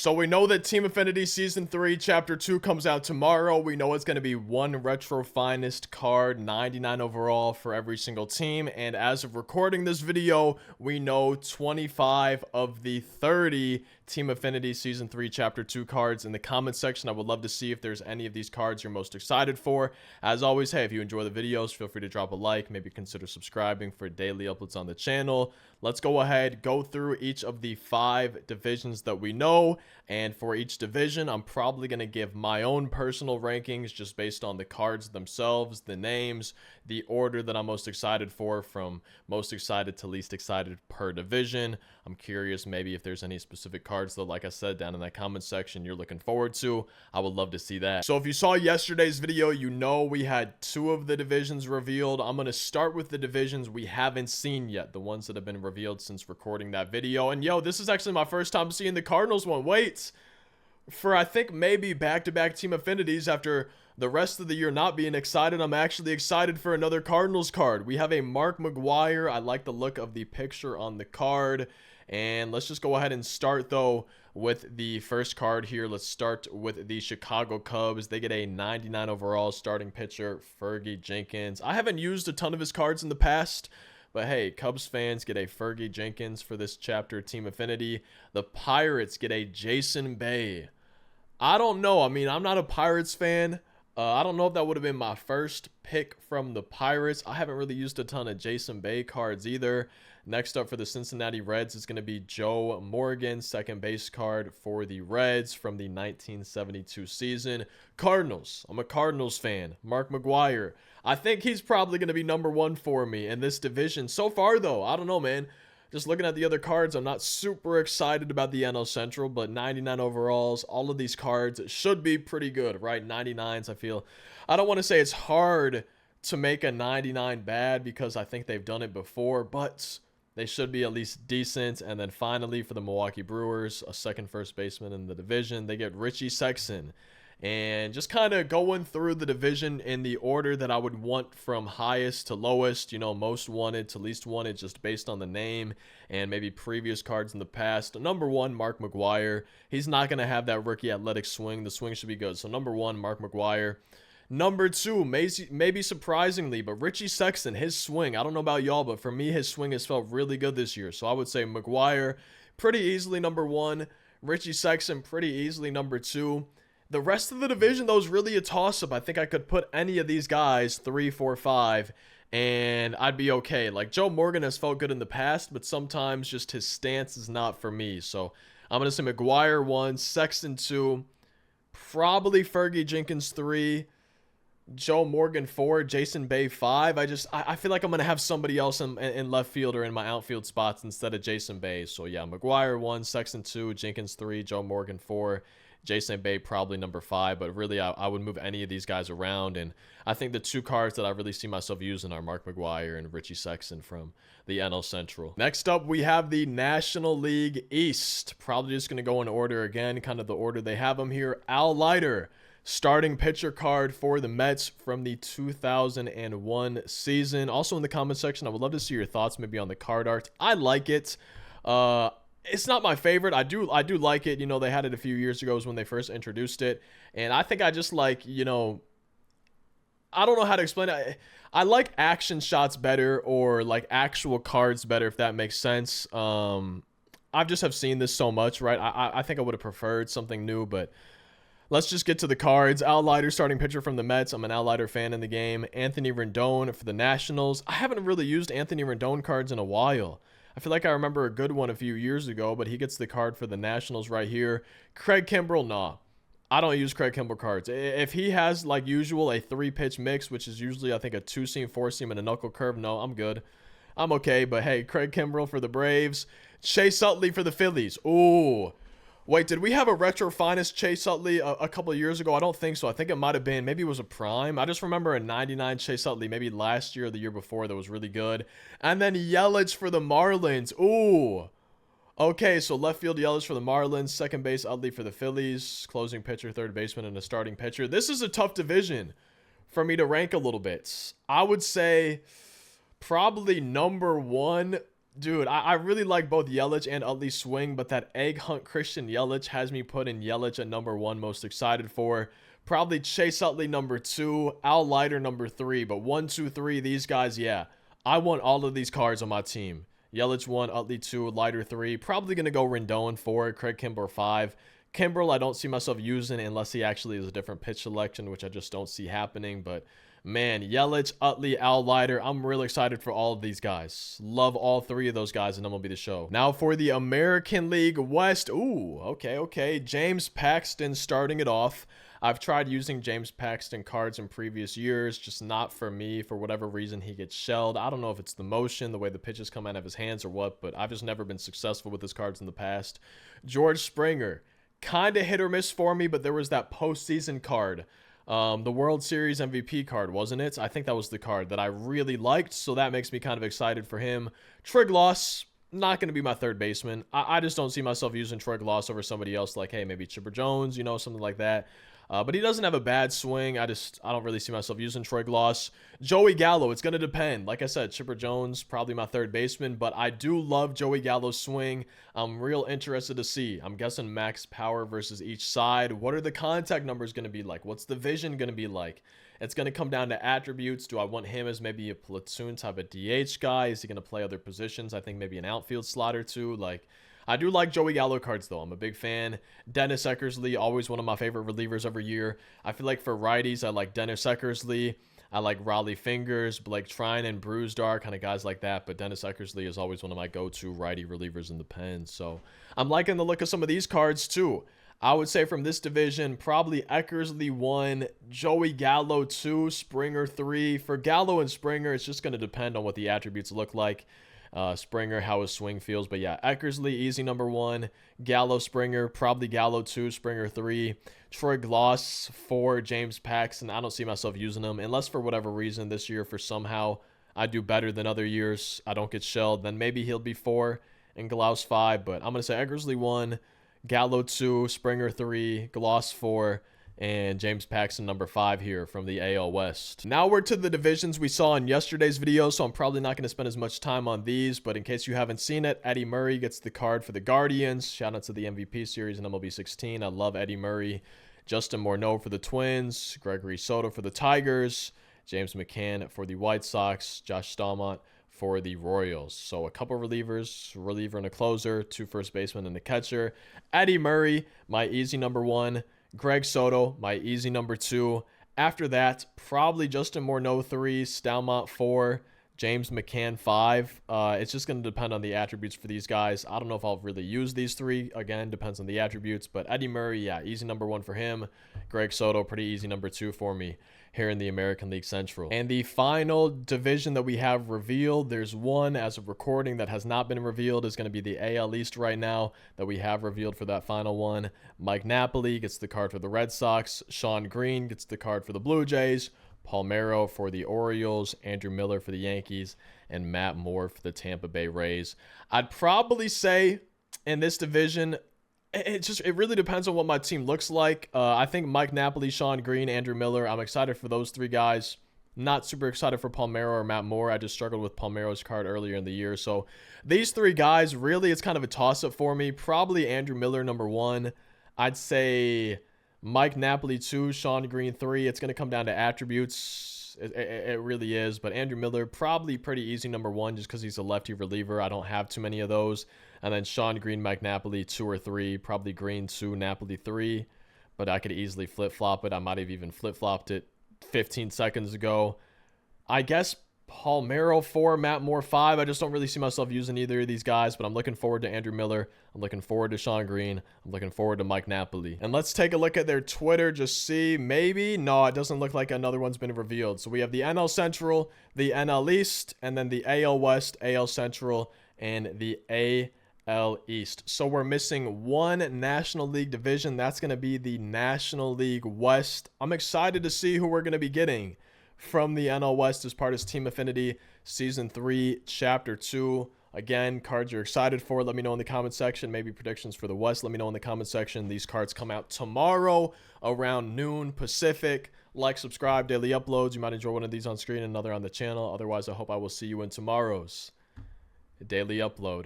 So we know that Team Affinity Season 3 Chapter 2 comes out tomorrow. We know it's going to be one Retro Finest card, 99 overall for every single team. And as of recording this video, we know 25 of the 30 Team Affinity Season 3 Chapter 2 cards. In the comment section, I would love to see if there's any of these cards you're most excited for. As always, hey, if you enjoy the videos, feel free to drop a like. Maybe consider subscribing for daily uploads on the channel. Let's go ahead, go through each of the 5 divisions that we know. And for each division, I'm probably going to give my own personal rankings just based on the cards themselves, the names, the order that I'm most excited for, from most excited to least excited per division. I'm curious maybe if there's any specific cards, though, like I said, down in that comment section you're looking forward to. I would love to see that. So if you saw yesterday's video, you know we had 2 of the divisions revealed. I'm going to start with the divisions we haven't seen yet, the ones that have been revealed since recording that video. And yo, this is actually my first time seeing the Cardinals one. Wait, for I think maybe back-to-back Team Affinities after the rest of the year not being excited, I'm actually excited for another Cardinals card. We have a Mark McGwire. I like the look of the picture on the card. And let's just go ahead and start, though, with the first card here. Let's start with the Chicago Cubs. They get a 99 overall starting pitcher, Fergie Jenkins. I haven't used a ton of his cards in the past, but hey, Cubs fans get a Fergie Jenkins for this chapter, Team Affinity. The Pirates get a Jason Bay. I don't know. I mean, I'm not a Pirates fan. I don't know if that would have been my first pick from the Pirates. I haven't really used a ton of Jason Bay cards either. Next up for the Cincinnati Reds is going to be Joe Morgan, second base card for the Reds from the 1972 season. Cardinals. I'm a Cardinals fan. Mark McGwire. I think he's probably going to be number 1 for me in this division. So far, though, I don't know, man. Just looking at the other cards, I'm not super excited about the NL Central, but 99 overalls, all of these cards should be pretty good, right? 99s, I feel. I don't want to say it's hard to make a 99 bad because I think they've done it before, but they should be at least decent. And then finally for the Milwaukee Brewers, a second first baseman in the division, they get Richie Sexson. And just kind of going through the division in the order that I would want from highest to lowest, you know, most wanted to least wanted, just based on the name and maybe previous cards in the past. Number 1, Mark McGwire. He's not going to have that rookie athletic swing. The swing should be good. So number 1, Mark McGwire. Number 2, maybe surprisingly, but Richie Sexson, his swing, I don't know about y'all, but for me, his swing has felt really good this year. So I would say McGwire pretty easily number 1. Richie Sexson pretty easily number 2. The rest of the division, though, is really a toss-up. I think I could put any of these guys 3, 4, 5, and I'd be okay. Like, Joe Morgan has felt good in the past, but sometimes just his stance is not for me. So I'm going to say McGwire 1, Sexton 2, probably Fergie Jenkins 3, Joe Morgan 4, Jason Bay 5. I feel like I'm going to have somebody else in left field or in my outfield spots instead of Jason Bay. So, yeah, McGwire 1, Sexton 2, Jenkins 3, Joe Morgan 4. Jason Bay probably number 5, but really I would move any of these guys around. And I think the 2 cards that I really see myself using are Mark McGwire and Richie Sexson from the NL Central. Next up, we have the National League East. Probably just going to go in order again, kind of the order they have them here. Al Leiter, starting pitcher card for the Mets from the 2001 season. Also in the comment section, I would love to see your thoughts maybe on the card art. I like it. It's not my favorite. I do like it. You know, they had it a few years ago when they first introduced it. And I think I just like, you know, I don't know how to explain it. I like action shots better, or like actual cards better, if that makes sense. I just have seen this so much, right? I think I would have preferred something new, but let's just get to the cards. Al Leiter, starting pitcher from the Mets. I'm an Al Leiter fan in the game. Anthony Rendon for the Nationals. I haven't really used Anthony Rendon cards in a while. I feel like I remember a good one a few years ago, but he gets the card for the Nationals right here. Craig Kimbrell, nah. I don't use Craig Kimbrell cards. If he has, like usual, a 3-pitch mix, which is usually, I think, a 2-seam, 4-seam, and a knuckle curve, no, I'm good. I'm okay, but hey, Craig Kimbrell for the Braves. Chase Utley for the Phillies. Ooh. Wait, did we have a Retro Finest Chase Utley a couple of years ago? I don't think so. I think it might have been. Maybe it was a Prime. I just remember a 99 Chase Utley maybe last year or the year before that was really good. And then Yelich for the Marlins. Ooh. Okay, so left field Yelich for the Marlins. Second base Utley for the Phillies. Closing pitcher, third baseman, and a starting pitcher. This is a tough division for me to rank a little bit. I would say probably number 1 Dude, I really like both Yelich and Utley's swing, but that egg hunt Christian Yelich has me putting Yelich at number one, most excited for. Probably Chase Utley number two, Al Leiter number three, but one, two, three, these guys, yeah. I want all of these cards on my team. Yelich one, Utley two, Leiter three. Probably going to go Rendon four, Craig Kimbrel five. Kimbrel, I don't see myself using unless he actually is a different pitch selection, which I just don't see happening, but man, Yelich, Utley, Al Leiter, I'm really excited for all of these guys. Love all three of those guys in MLB The Show. Now for the American League West. Ooh, okay. James Paxton starting it off. I've tried using James Paxton cards in previous years, just not for me. For whatever reason, he gets shelled. I don't know if it's the motion, the way the pitches come out of his hands or what, but I've just never been successful with his cards in the past. George Springer, kind of hit or miss for me, but there was that postseason card. The World Series MVP card, wasn't it? I think that was the card that I really liked, so that makes me kind of excited for him. Trigloss, not going to be my third baseman. I just don't see myself using Trigloss over somebody else, like, hey, maybe Chipper Jones, you know, something like that. But he doesn't have a bad swing. I don't really see myself using Troy Gloss. Joey Gallo, it's going to depend. Like I said, Chipper Jones, probably my third baseman, but I do love Joey Gallo's swing. I'm real interested to see. I'm guessing max power versus each side. What are the contact numbers going to be like? What's the vision going to be like? It's going to come down to attributes. Do I want him as maybe a platoon type of DH guy? Is he going to play other positions? I think maybe an outfield slot or two. Like, I do like Joey Gallo cards, though. I'm a big fan. Dennis Eckersley, always one of my favorite relievers every year. I feel like for righties, I like Dennis Eckersley. I like Raleigh Fingers, Blake Trinan, Brusdar, kind of guys like that. But Dennis Eckersley is always one of my go-to righty relievers in the pen. So I'm liking the look of some of these cards, too. I would say from this division, probably Eckersley 1, Joey Gallo 2, Springer 3. For Gallo and Springer, it's just going to depend on what the attributes look like. Springer, how his swing feels. But yeah, Eckersley, easy number 1. Gallo, Springer, probably Gallo 2, Springer 3. Troy Gloss 4, James Paxton. I don't see myself using them unless for whatever reason this year, for somehow I do better than other years, I don't get shelled, then maybe he'll be 4 and Gloss 5. But I'm going to say Eckersley 1, Gallo 2, Springer 3, Gloss 4, and James Paxton number 5 here from the AL West. Now we're to the divisions we saw in yesterday's video, so I'm probably not going to spend as much time on these, but in case you haven't seen it, Eddie Murray gets the card for the Guardians. Shout out to the MVP series in MLB 16. I love Eddie Murray. Justin Morneau for the Twins, Gregory Soto for the Tigers, James McCann for the White Sox, Josh Staumont for the Royals. So a couple relievers, reliever and a closer, 2 first basemen and a catcher. Eddie Murray, my easy number 1. Greg Soto, my easy number 2. After that, probably Justin Morneau 3, Staumont 4, James McCann 5. It's just going to depend on the attributes for these guys. I don't know if I'll really use these 3. Again, depends on the attributes. But Eddie Murray, yeah, easy number 1 for him. Greg Soto, pretty easy number 2 for me here in the American League Central. And the final division that we have revealed, there's one as of recording that has not been revealed, is going to be the AL East right now that we have revealed for that final one. Mike Napoli gets the card for the Red Sox. Sean Green gets the card for the Blue Jays. Palmeiro for the Orioles, Andrew Miller for the Yankees, and Matt Moore for the Tampa Bay Rays. I'd probably say in this division, it really depends on what my team looks like. I think Mike Napoli, Sean Green, Andrew Miller, I'm excited for those 3 guys. Not super excited for Palmeiro or Matt Moore. I just struggled with Palmeiro's card earlier in the year. So these 3 guys, really, it's kind of a toss-up for me. Probably Andrew Miller, number 1. I'd say Mike Napoli 2, Sean Green 3. It's going to come down to attributes. It really is. But Andrew Miller, probably pretty easy number 1 just because he's a lefty reliever. I don't have too many of those. And then Sean Green, Mike Napoli 2 or 3. Probably Green 2, Napoli 3. But I could easily flip-flop it. I might have even flip-flopped it 15 seconds ago. I guess Palmeiro 4, Matt Moore 5. I just don't really see myself using either of these guys, but I'm looking forward to Andrew Miller. I'm looking forward to Sean Green. I'm looking forward to Mike Napoli. And let's take a look at their Twitter, just see, maybe. No, it doesn't look like another one's been revealed. So we have the NL Central, the NL East, and then the AL West, AL Central, and the AL East. So we're missing one National League division. That's going to be the National League West. I'm excited to see who we're going to be getting from the NL West as part of Team Affinity Season 3, Chapter 2. Again, cards you're excited for, let me know in the comment section. Maybe predictions for the West, let me know in the comment section. These cards come out tomorrow around noon Pacific. Like, subscribe, daily uploads. You might enjoy one of these on screen, another on the channel. Otherwise, I hope I will see you in tomorrow's daily upload.